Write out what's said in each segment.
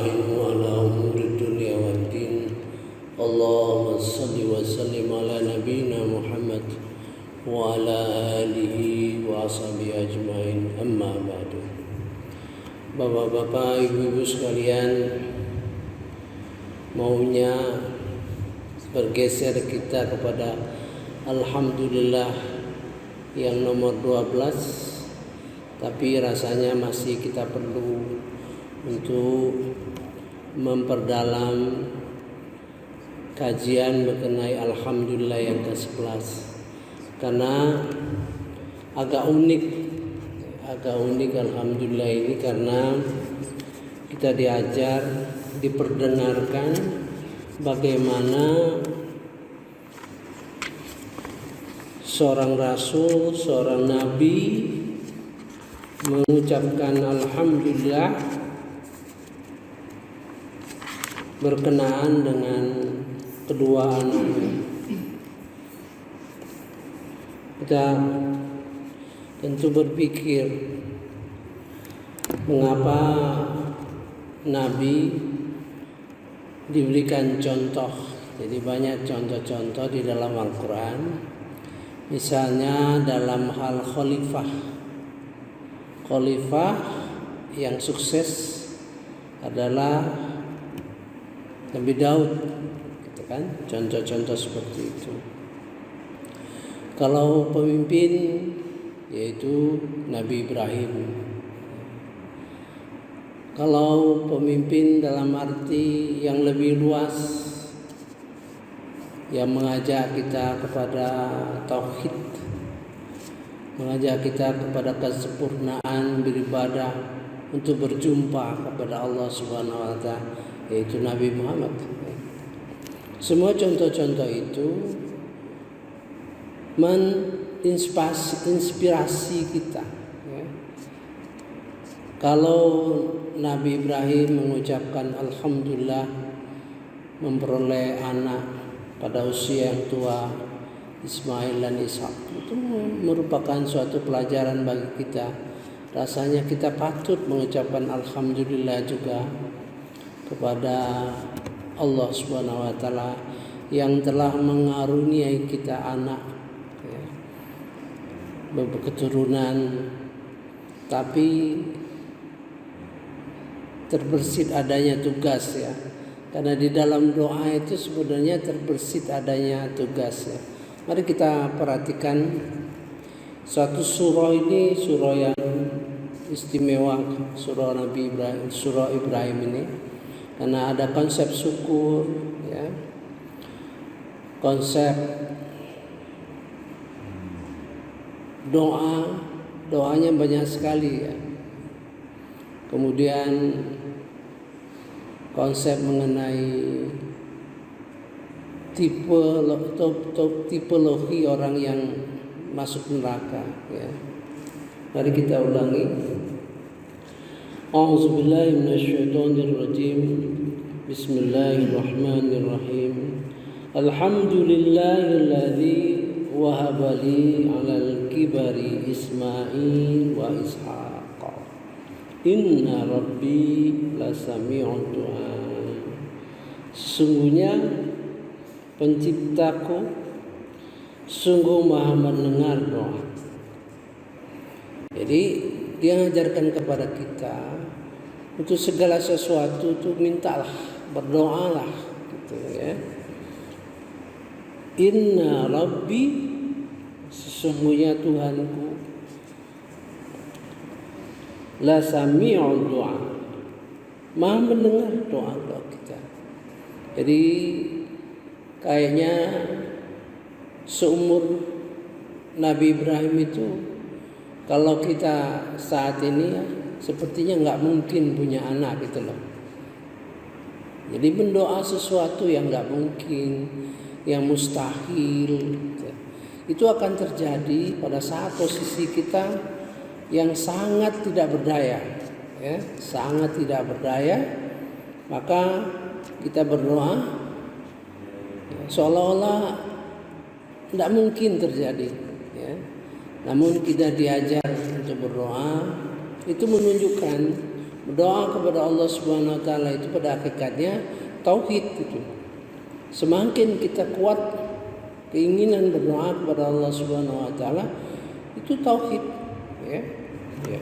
نستعين على أمور الدنيا والدين. اللهم صل وسلم على نبينا محمد وعلى آله وصحبه أجمعين. أما بعد. Bapak-bapak, ibu-ibu sekalian, maunya bergeser kita kepada Alhamdulillah yang nomor 12, tapi rasanya masih kita perlu untuk memperdalam kajian mengenai Alhamdulillah yang ke-11, karena agak unik Alhamdulillah ini, karena kita diperdengarkan bagaimana seorang rasul, seorang nabi mengucapkan Alhamdulillah berkenaan dengan kedua anaknya. Kita tentu berpikir, mengapa Nabi diberikan contoh. Jadi banyak contoh-contoh di dalam Al-Quran. Misalnya dalam hal khalifah yang sukses adalah Nabi Daud, gitu kan? Contoh-contoh seperti itu. Kalau pemimpin yaitu Nabi Ibrahim. Kalau pemimpin dalam arti yang lebih luas, yang mengajak kita kepada tauhid, mengajak kita kepada kesempurnaan beribadah untuk berjumpa kepada Allah Subhanahu wa Ta'ala, yaitu Nabi Muhammad. Semua contoh-contoh itu inspirasi kita. Kalau Nabi Ibrahim mengucapkan Alhamdulillah memperoleh anak pada usia yang tua, Ismail dan Ishak, itu merupakan suatu pelajaran bagi kita. Rasanya kita patut mengucapkan Alhamdulillah juga kepada Allah Subhanahu wa Ta'ala yang telah mengaruniai kita anak, berketurunan, tapi terbersit adanya tugas, ya. Karena di dalam doa itu sebenarnya terbersit adanya tugas, ya. Mari kita perhatikan suatu surah ini, surah yang istimewa, surah Nabi Ibrahim, surah Ibrahim ini, karena ada konsep syukur, ya. Konsep doanya banyak sekali, ya. Kemudian konsep mengenai tipologi orang yang masuk neraka, ya. Mari kita ulangi. A'udzubillahi minasyaitonirrajim. Bismillahirrahmanirrahim. Alhamdulillahilladzi wahabali 'alal kibari Ismail wa Ishaq. Inna rabbi lasami'ud du'a. Sesungguhnya penciptaku sungguh maha mendengar doa. Jadi dia mengajarkan kepada kita untuk segala sesuatu itu mintalah, berdoalah, gitu, ya. Inna rabbi, sesungguhnya Tuhanku, la sami'ud du'a, maha mendengar doa-doa kita. Jadi kayaknya seumur Nabi Ibrahim itu, kalau kita saat ini, ya, sepertinya nggak mungkin punya anak, gitu loh. Jadi mendoa sesuatu yang nggak mungkin, yang mustahil, gitu, itu akan terjadi pada saat posisi kita yang sangat tidak berdaya, ya, sangat tidak berdaya. Maka kita berdoa, ya, seolah-olah tidak mungkin terjadi, ya. Namun kita diajar untuk berdoa, itu menunjukkan Berdoa kepada Allah Subhanahu wa taala itu pada hakikatnya tauhid gitu. Semakin kita kuat keinginan berdoa kepada Allah Subhanahu wa taala, itu tauhid, ya. Ya.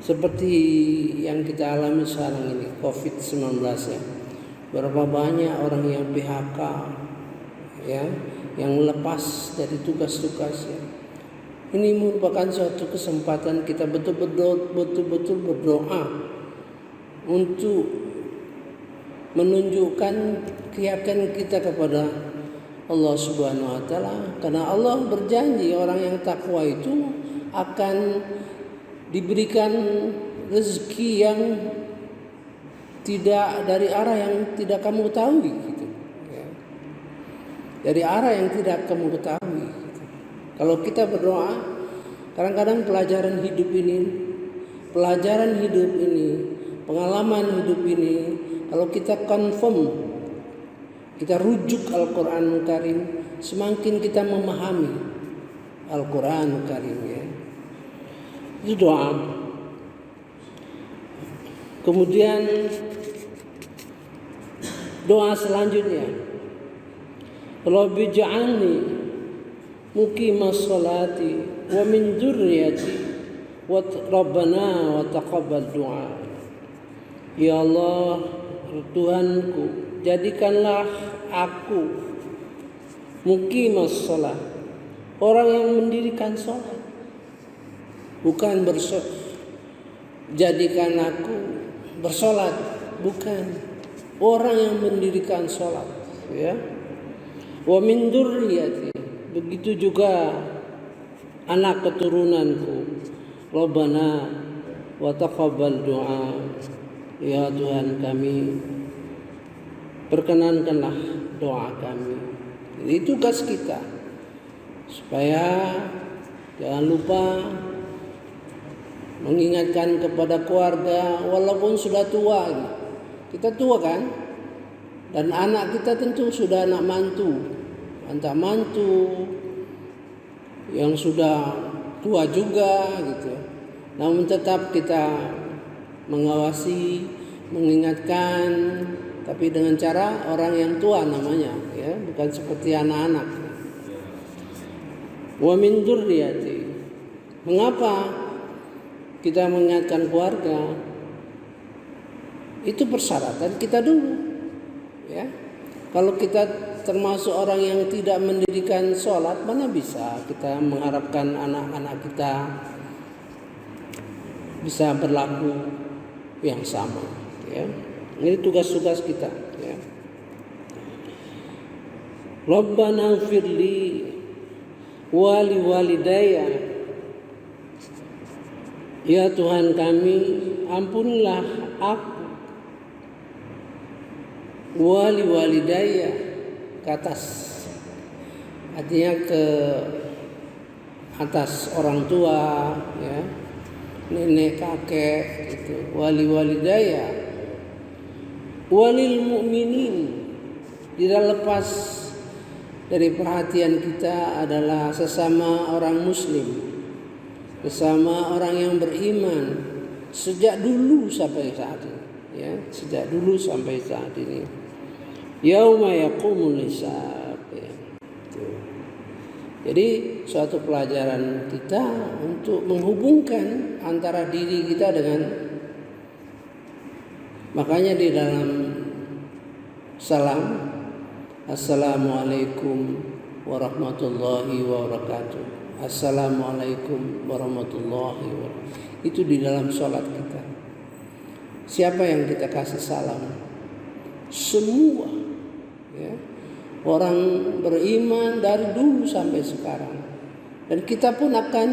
Seperti yang kita alami sekarang ini, COVID-19 ya. Berapa banyak orang yang PHK ya, yang lepas dari tugas-tugasnya. Ini merupakan suatu kesempatan kita betul-betul berdoa untuk menunjukkan keyakinan kita kepada Allah Subhanahu wa taala, karena Allah berjanji orang yang takwa itu akan diberikan rezeki yang tidak dari arah yang tidak kamu ketahui gitu ya. Dari arah yang tidak kamu ketahui gitu. Kalau kita berdoa, kadang-kadang pelajaran hidup ini, pengalaman hidup ini, kalau kita confirm, kita rujuk Al-Quran Karim, semakin kita memahami Al-Quran Karim ya. Itu doa. Kemudian doa selanjutnya, Rabbi ja'alni muqimas salati wa min dzurriyyati wa rabbana wa taqabbal du'a. Ya Allah, Tuhanku, jadikanlah aku muqimas salat, orang yang mendirikan salat. Bukan jadikan aku bersolat, bukan, orang yang mendirikan salat ya. Wa min dzurriyyati, begitu juga anak keturunanku. Rabbana wa taqabbal du'a, ya Tuhan kami, perkenankanlah doa kami. Ini tugas kita, supaya jangan lupa mengingatkan kepada keluarga, walaupun sudah tua. Kita tua kan, dan anak kita tentu sudah anak mantu yang sudah tua juga gitu. Namun tetap kita mengawasi, mengingatkan, tapi dengan cara orang yang tua namanya ya, bukan seperti anak-anak. Wa min dzurriyyati. Mengapa kita mengingatkan keluarga? Itu persyaratan kita dulu ya. Kalau kita termasuk orang yang tidak mendirikan sholat, mana bisa kita mengharapkan anak-anak kita bisa berlaku yang sama ya. Ini tugas-tugas kita ya. Rabbana firli wali walidayya, ya Tuhan kami, ampunilah aku, wali walidayya, ke atas, artinya ke atas orang tua ya, nenek kakek itu. Wali walidayya walil mu'minin, tidak lepas dari perhatian kita adalah sesama orang muslim, sesama orang yang beriman sejak dulu sampai saat ini ya, sejak dulu sampai saat ini. Yauma yaqumul hisab ya. Jadi suatu pelajaran kita untuk menghubungkan antara diri kita dengan, makanya di dalam salam, Assalamualaikum warahmatullahi wabarakatuh. Assalamualaikum warahmatullahi wabarakatuh. Itu di dalam sholat kita. Siapa yang kita kasih salam? Semua ya, orang beriman dari dulu sampai sekarang. Dan kita pun akan,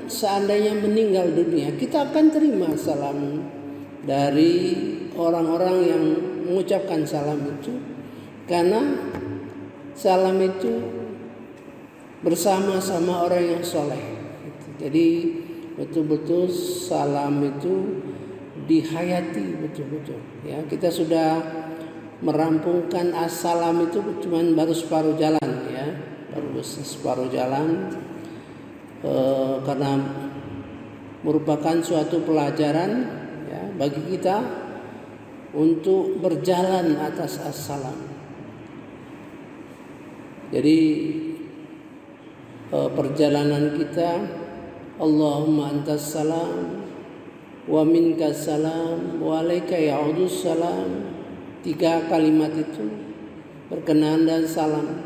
seandainya meninggal dunia, kita akan terima salam dari orang-orang yang mengucapkan salam itu, karena salam itu bersama-sama orang yang soleh. Jadi betul-betul salam itu dihayati betul-betul ya. Kita sudah merampungkan assalam itu cuman baru separuh jalan ya, baru separuh jalan karena merupakan suatu pelajaran ya, bagi kita untuk berjalan atas as-salam. Jadi perjalanan kita, Allahumma antas salam wa minkas salam wa alaika ya'udus salam. 3 kalimat itu berkenaan dan salam.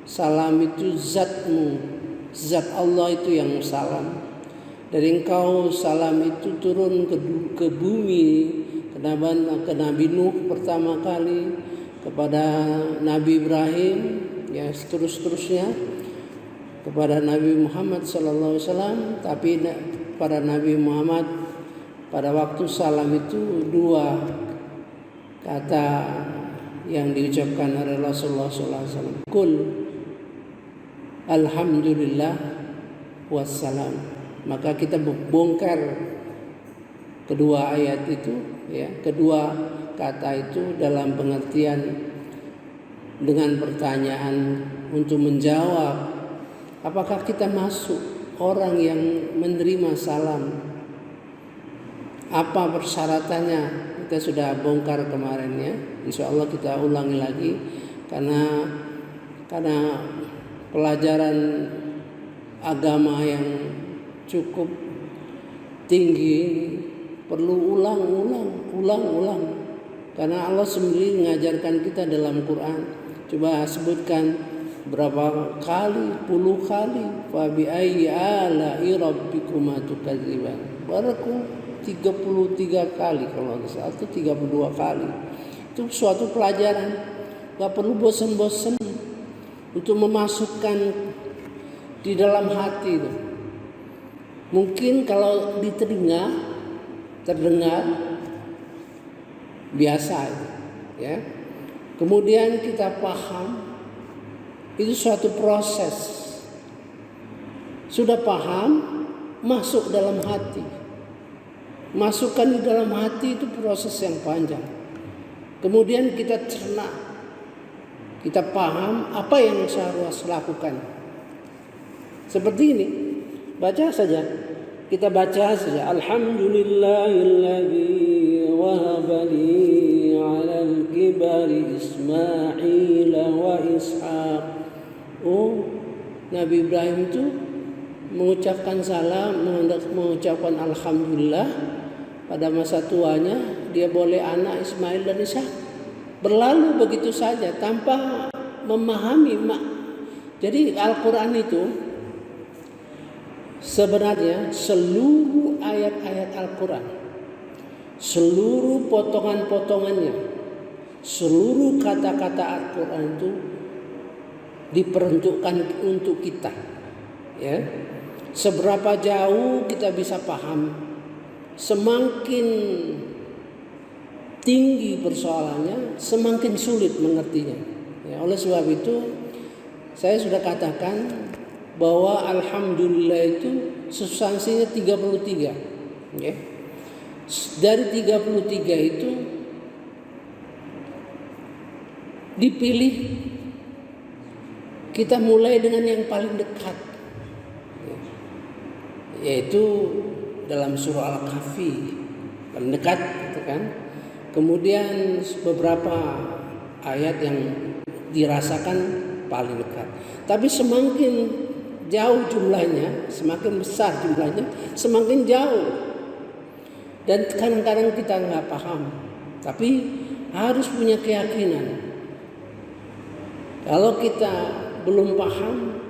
Salam itu zatmu, zat Allah itu yang salam. Dari engkau salam itu turun ke bumi, ke Nabi Nuh pertama kali, kepada Nabi Ibrahim, ya seterusnya kepada Nabi Muhammad SAW. Tapi pada Nabi Muhammad pada waktu salam itu 2 kata yang diucapkan oleh Rasulullah SAW. Kul alhamdulillah wassalam. Maka kita bongkar kedua ayat itu, ya, kedua kata itu dalam pengertian dengan pertanyaan untuk menjawab apakah kita masuk orang yang menerima salam. Apa persyaratannya? Kita sudah bongkar kemarin ya. Insya Allah kita ulangi lagi karena pelajaran agama yang cukup tinggi perlu ulang. Karena Allah sendiri mengajarkan kita dalam Quran. Coba sebutkan berapa kali, 10 kali. Fa bi ayyi ala'i rabbikuma tukadziban. Baru 33 kali kalau nggak salah, atau 32 kali. Itu suatu pelajaran. Gak perlu bosan-bosan untuk memasukkan di dalam hati itu. Mungkin kalau di telinga terdengar biasa, ya. Kemudian kita paham, itu suatu proses. Sudah paham, masuk dalam hati. Masukkan di dalam hati itu proses yang panjang. Kemudian kita cerna, kita paham apa yang harus lakukan. Seperti ini, baca saja. Kita baca saja. Alhamdulillahilladzi wahaba li 'alal kibari Ismail wa Ishaq. Oh, Nabi Ibrahim itu mengucapkan salam, mengucapkan alhamdulillah. Pada masa tuanya dia boleh anak Ismail dan Ishak. Berlalu begitu saja tanpa memahami Jadi Al-Quran itu sebenarnya seluruh ayat-ayat Al-Quran, seluruh potongan-potongannya, seluruh kata-kata Al-Quran itu diperuntukkan untuk kita, ya. Seberapa jauh kita bisa paham, semakin tinggi persoalannya, semakin sulit mengertinya. Ya, oleh sebab itu saya sudah katakan bahwa alhamdulillah itu substansinya 33. Ya. Dari 33 itu dipilih, kita mulai dengan yang paling dekat, yaitu dalam surah Al-Kahfi, paling dekat, gitu kan. Kemudian beberapa ayat yang dirasakan paling dekat. Tapi semakin jauh jumlahnya, semakin besar jumlahnya, semakin jauh. Dan kadang-kadang kita nggak paham, tapi harus punya keyakinan. Kalau kita belum paham,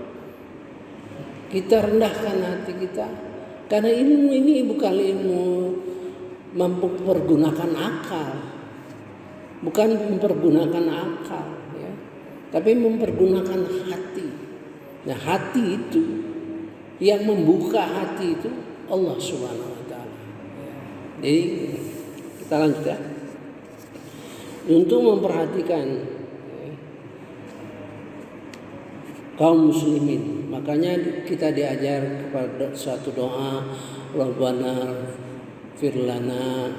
kita rendahkan hati kita. Karena ilmu ini bukan ilmu mempergunakan akal, bukan mempergunakan akal, ya, tapi mempergunakan hati. Nah, hati itu yang membuka hati itu Allah Subhanahu Wa Taala. Jadi kita lanjut ya. Untuk memperhatikan kaum muslimin, makanya kita diajar kepada suatu doa, Rabbana firlana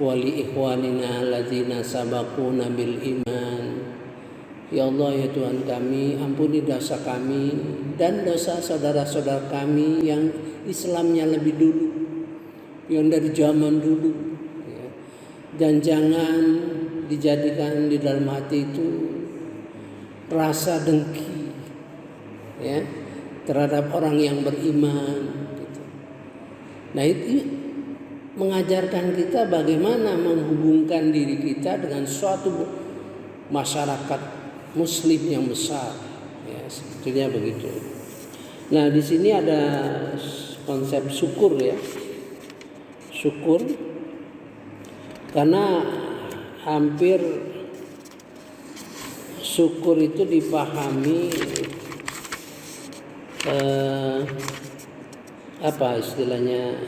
wali ikhwanina alladzina sabaquna bil iman Ya Allah, ya Tuhan kami, ampuni dosa kami dan dosa saudara-saudara kami yang Islamnya lebih dulu, yang dari zaman dulu, ya. Dan jangan dijadikan di dalam hati itu rasa dengki, ya, terhadap orang yang beriman, gitu. Nah, itu mengajarkan kita bagaimana menghubungkan diri kita dengan suatu masyarakat Muslim yang besar, ya, sebetulnya begitu. Nah, di sini ada konsep syukur, ya, syukur, karena hampir syukur itu dipahami apa istilahnya,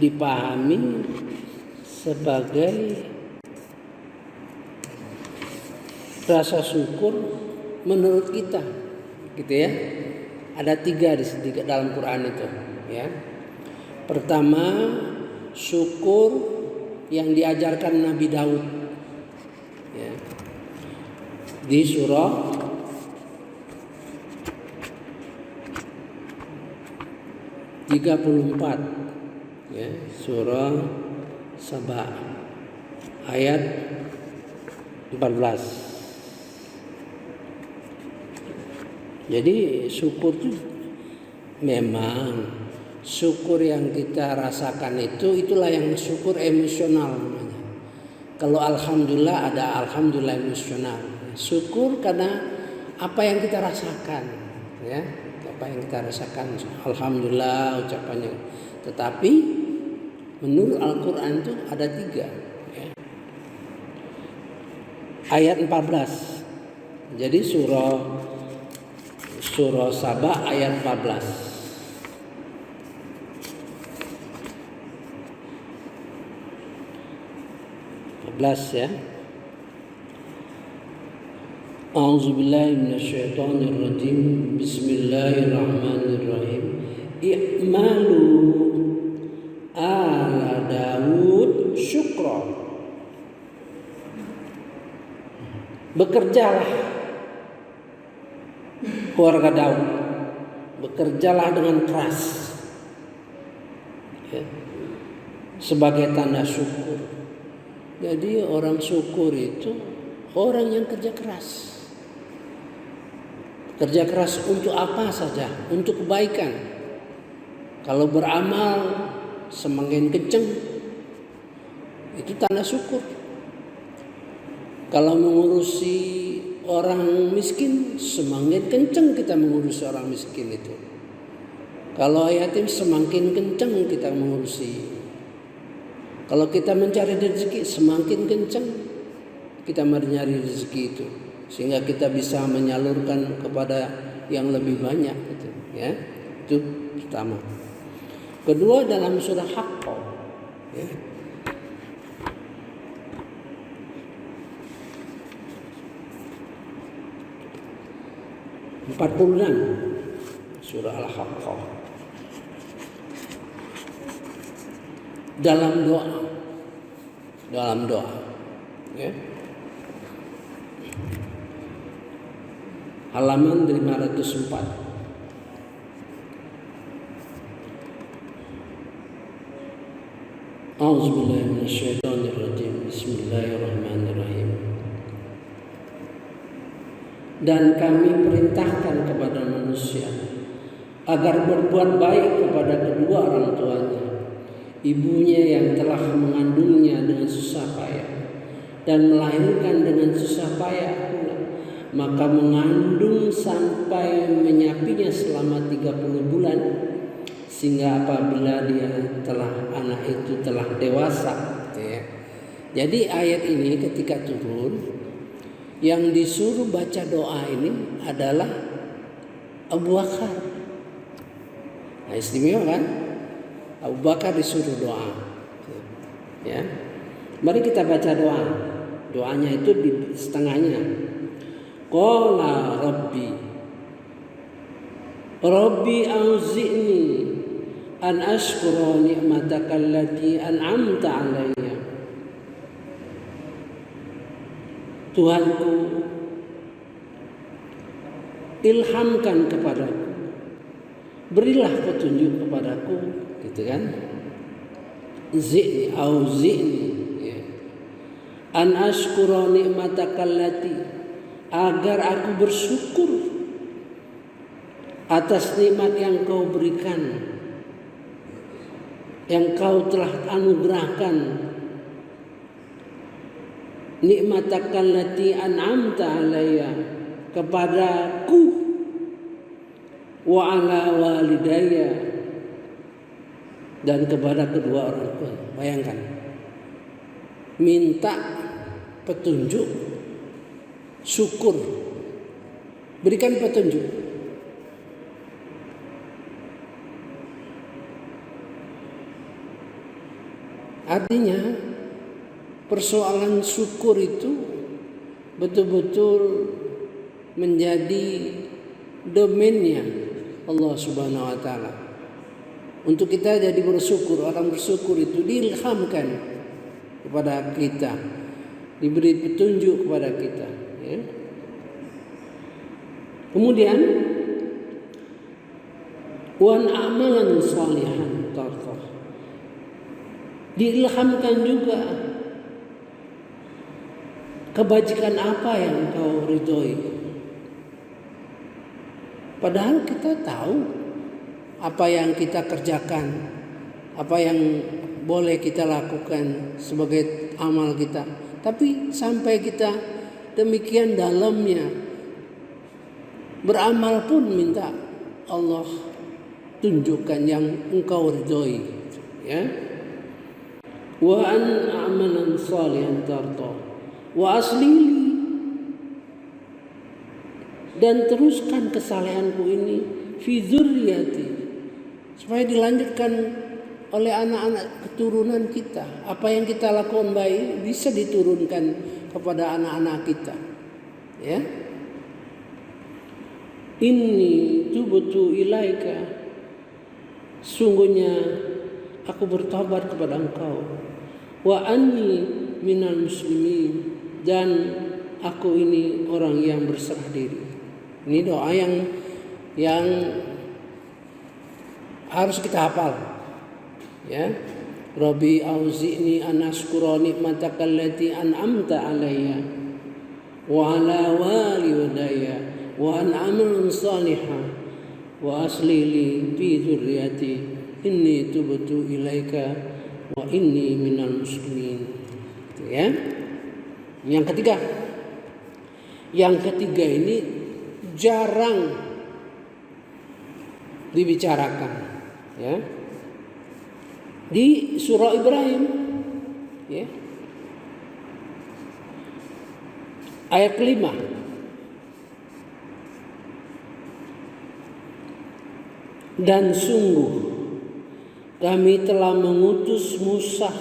dipahami sebagai rasa syukur menurut kita, gitu ya. Ada 3 di dalam Quran itu, ya. Pertama, syukur yang diajarkan Nabi Daud, ya, di surah (34), ya, surah Saba ayat 14. Jadi syukur itu memang syukur yang kita rasakan itulah yang syukur emosional namanya. Kalau alhamdulillah, ada alhamdulillah emosional. Syukur karena apa yang kita rasakan, ya, apa yang kita rasakan, alhamdulillah ucapannya. Tetapi menurut Al-Quran itu ada 3, ya. Ayat 14. Jadi surah Saba ayat 14. Ya. A'udzubillahi minasyaitonirrajim. Bismillahirrahmanirrahim. I'malu ala Daud syukra. Bekerjalah keluarga Daud, bekerjalah dengan keras, ya, sebagai tanda syukur. Jadi orang syukur itu orang yang kerja keras. Kerja keras untuk apa saja? Untuk kebaikan. Kalau beramal semakin kenceng, itu tanda syukur. Kalau mengurusi orang miskin, semakin kenceng kita mengurusi orang miskin itu. Kalau yatim, semakin kenceng kita mengurusi. Kalau kita mencari rezeki, semakin kenceng kita mencari rezeki itu, sehingga kita bisa menyalurkan kepada yang lebih banyak, gitu, ya. Itu pertama. Kedua, dalam surah Haqqah, ya, 46 surah Al-Haqqah, dalam doa, ya. Halaman 504. A'udzubillahi minasyaitonirrajim. Bismillahirrahmanirrahim. Dan kami perintahkan kepada manusia agar berbuat baik kepada kedua orang tuanya, ibunya yang telah mengandungnya dengan susah payah dan melahirkan dengan susah payah pula, maka mengandung sampai menyapinya selama 30 bulan, sehingga apabila anak itu telah dewasa, ya. Jadi ayat ini ketika turun, yang disuruh baca doa ini adalah Abu Bakar. Nah, istimewa kan? Abu Bakar disuruh doa, ya. Mari kita baca doa. Doanya itu di setengahnya. Qala Rabbi auzi'ni an ashkura ni'mataka allati an'amta 'alayya. Tuhanku, ilhamkan kepadaku, berilah petunjuk kepadaku, gitu kan? Zi'ni ya. An ashkura ni'matakallati, agar aku bersyukur atas nikmat yang kau berikan, yang kau telah anugerahkan. Nikmatakallati an'amta alayya, kepadaku, wa ala walidayya, dan kepada kedua orang tua. Bayangkan, minta petunjuk, syukur, berikan petunjuk. Artinya persoalan syukur itu betul-betul menjadi domainnya Allah Subhanahu wa taala. Untuk kita jadi bersyukur, orang bersyukur itu diilhamkan kepada kita, diberi petunjuk kepada kita, ya. Kemudian wan amalan shalihan tardah, diilhamkan juga kebajikan apa yang kau ridhoi. Padahal kita tahu apa yang kita kerjakan, apa yang boleh kita lakukan sebagai amal kita. Tapi sampai kita demikian dalamnya beramal pun minta Allah tunjukkan yang engkau ridhoi, ya. Wa an amalan salihan tarda wa aslili, dan teruskan kesalehanku ini fi dzurriyyati, supaya dilanjutkan oleh anak-anak keturunan kita. Apa yang kita lakukan baik bisa diturunkan kepada anak-anak kita, ya. Inni tubtu ilaika, sungguhnya aku bertobat kepada engkau. Wa anni minal muslimin, dan aku ini orang yang berserah diri. Ini doa yang harus kita hafal, ya. Rabbi auzi'ni an ashkura ni'mataka allati an'amta alayya wa ala walidayya wa an amalan salihan wa asli li fi dzurriyyati inni tubtu ilaika wa inni minal muslimin, ya. Yang ketiga ini jarang dibicarakan, ya. Di surah Ibrahim, ya, ayat 5. Dan sungguh kami telah mengutus Musa,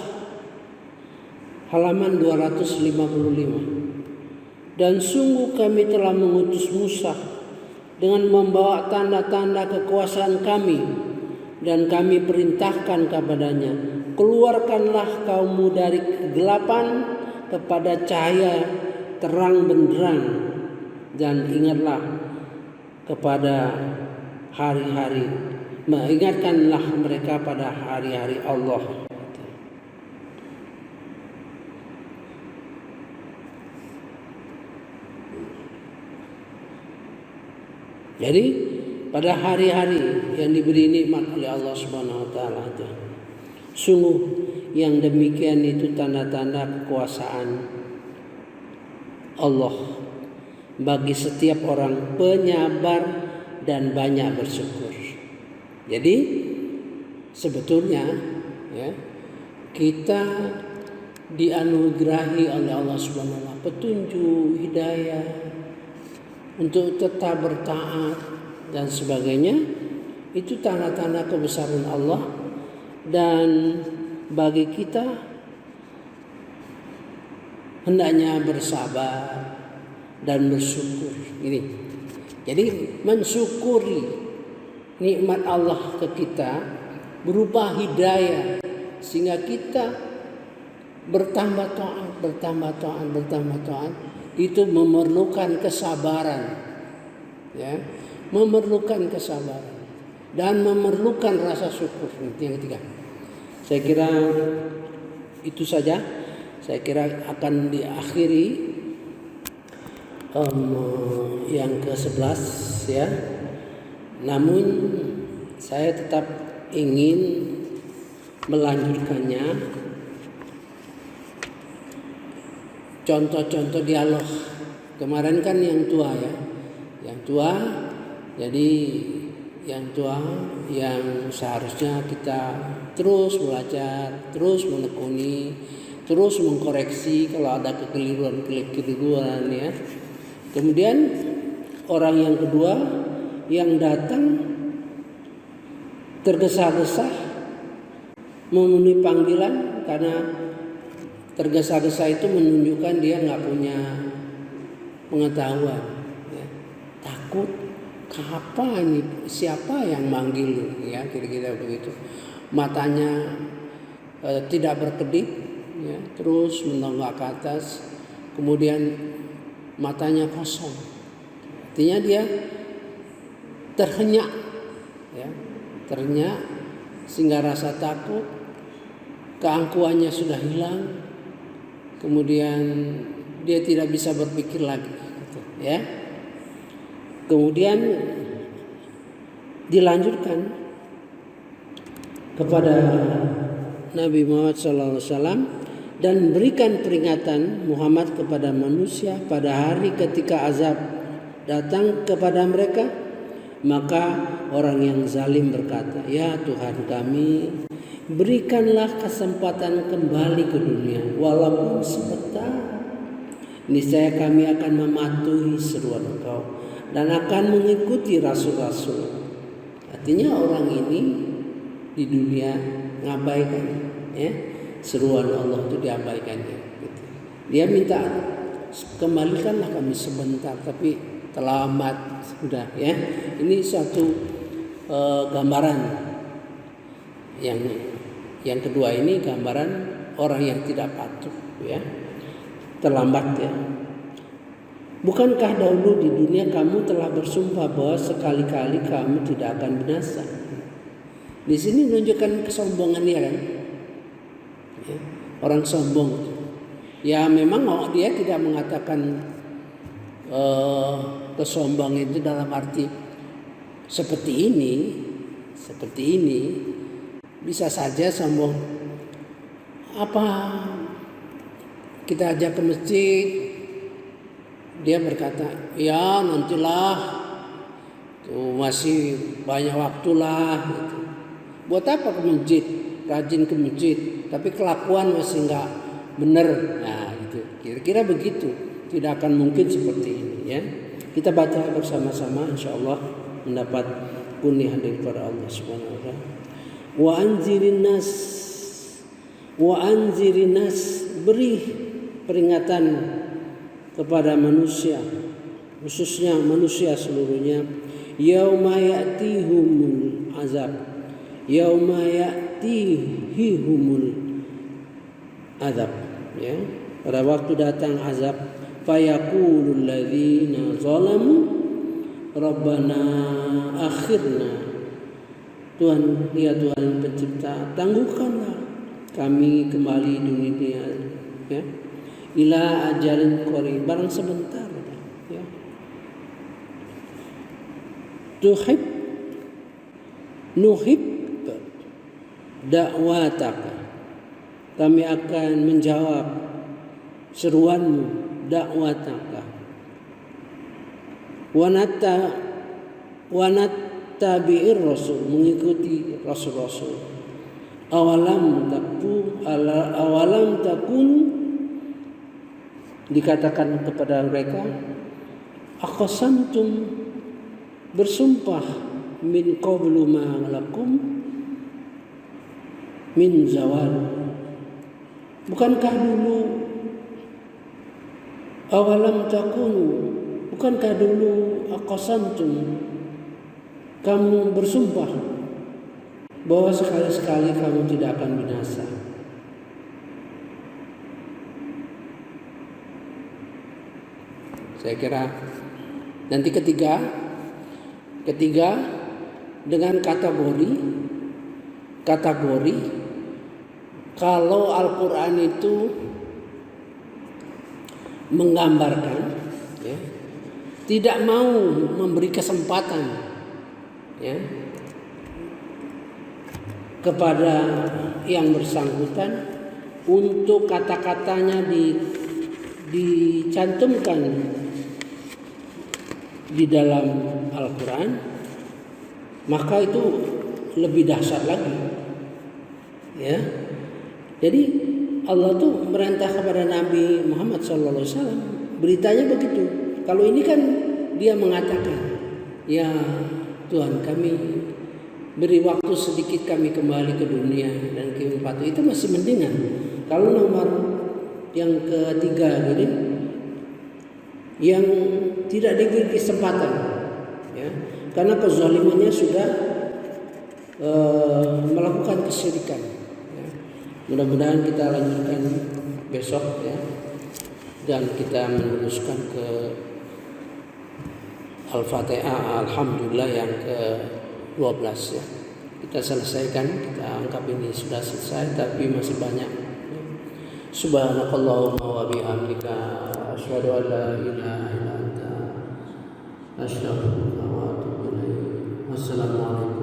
halaman 255. Dan sungguh kami telah mengutus Musa dengan membawa tanda-tanda kekuasaan kami, dan kami perintahkan kepadanya, keluarkanlah kaummu dari kegelapan kepada cahaya terang benderang, dan ingatlah kepada hari-hari, mengingatkanlah mereka pada hari-hari Allah. Jadi pada hari-hari yang diberi nikmat oleh Allah Subhanahu wa taala, sungguh yang demikian itu tanda-tanda kekuasaan Allah bagi setiap orang penyabar dan banyak bersyukur. Jadi sebetulnya, ya, kita dianugerahi oleh Allah Subhanahu wa taala petunjuk, hidayah untuk tetap bertaat dan sebagainya. Itu tanda-tanda kebesaran Allah, dan bagi kita hendaknya bersabar dan bersyukur. Ini jadi mensyukuri nikmat Allah ke kita berupa hidayah, sehingga kita bertambah taat, itu memerlukan kesabaran, ya, memerlukan kesabaran dan memerlukan rasa syukur. Yang ketiga, saya kira itu saja. Saya kira akan diakhiri yang ke-11 ya. Namun saya tetap ingin melanjutkannya. Contoh-contoh dialog. Kemarin kan yang tua ya. Yang tua, jadi yang tua yang seharusnya kita terus belajar, terus menekuni, terus mengkoreksi kalau ada kekeliruan ya. Kemudian orang yang kedua yang datang tergesa-gesa memenuhi panggilan, karena tergesa-gesa itu menunjukkan dia nggak punya pengetahuan, ya. Takut apa ini, siapa yang manggil, ya, kira-kira begitu. Matanya tidak berkedip, ya, terus menonggak ke atas, kemudian matanya kosong, artinya dia terhenyak, ya, terhenyak sehingga rasa takut, keangkuhannya sudah hilang, kemudian dia tidak bisa berpikir lagi, gitu, ya. Kemudian dilanjutkan kepada Nabi Muhammad SAW, dan berikan peringatan Muhammad kepada manusia pada hari ketika azab datang kepada mereka. Maka orang yang zalim berkata, ya Tuhan kami, berikanlah kesempatan kembali ke dunia walaupun sebentar. Niscaya kami akan mematuhi seruan Engkau dan akan mengikuti rasul-rasul. Artinya orang ini di dunia ngabaikan, ya, seruan Allah itu diabaikannya. Gitu. Dia minta kembalikanlah kami sebentar, tapi terlambat sudah, ya. Ini suatu gambaran. Yang kedua ini gambaran orang yang tidak patuh, ya, terlambat, ya. Bukankah dahulu di dunia kamu telah bersumpah bahwa sekali-kali kamu tidak akan binasa? Di sini menunjukkan kesombongannya, kan? Ya, orang sombong. Ya memang dia tidak mengatakan kesombongan itu dalam arti seperti ini. Bisa saja sombong. Apa kita ajak ke masjid, dia berkata, ya nantilah, tuh masih banyak waktulah, gitu. Buat apa ke masjid, rajin ke masjid, tapi kelakuan masih nggak benar. Nah gitu, kira-kira begitu. Tidak akan mungkin seperti ini, ya. Kita baca bersama-sama, insya Allah mendapat kuniah daripada Allah Subhanahu wa Ta'ala. Wa anzirin nas, beri peringatan kepada manusia, khususnya manusia seluruhnya. Yauma ya'tihumul azab, yauma ya'tihumul azab, ya, pada waktu datang azab. Fayaqulul ladzina zalamu rabbana akhirna, Tuhan, ya Tuhan pencipta, tangguhkanlah kami kembali dunia, ya, ila ajalin qarib, barang sebentar, ya. Nuhib dakwataka, kami akan menjawab seruanmu, dakwataka. Wanattabi'ir rasul, mengikuti rasul-rasul. Awalam takun, dikatakan kepada mereka, aqasamtum, bersumpah, min qablu ma lakum min zawal, bukankah dulu, awalam takun, bukankah dulu, aqasamtum, kamu bersumpah bahwa sekali-sekali kamu tidak akan binasa. Saya kira nanti ketiga dengan kategori kalau Al-Quran itu menggambarkan, ya, tidak mau memberi kesempatan, ya, kepada yang bersangkutan untuk kata-katanya dicantumkan di dalam Al-Quran, maka itu lebih dahsyat lagi, ya. Jadi Allah tuh merintah kepada Nabi Muhammad SAW, beritanya begitu. Kalau ini kan dia mengatakan, ya Tuhan, kami beri waktu sedikit, kami kembali ke dunia dan keempat itu masih mendingan. Kalau nomor yang ketiga jadi yang tidak diberi kesempatan, ya, karena kezalimannya sudah melakukan kesyirikan, ya. Mudah-mudahan kita lanjutkan besok, ya, dan kita meneruskan ke Al-Fatihah Alhamdulillah yang ke-12, ya. Kita selesaikan, kita anggap ini sudah selesai, tapi masih banyak. Subhanakallahumma wa bihamdika asyhadu an la ilaha illa anta astaghfiruka wa atubu ilaik. Wassalamualaikum.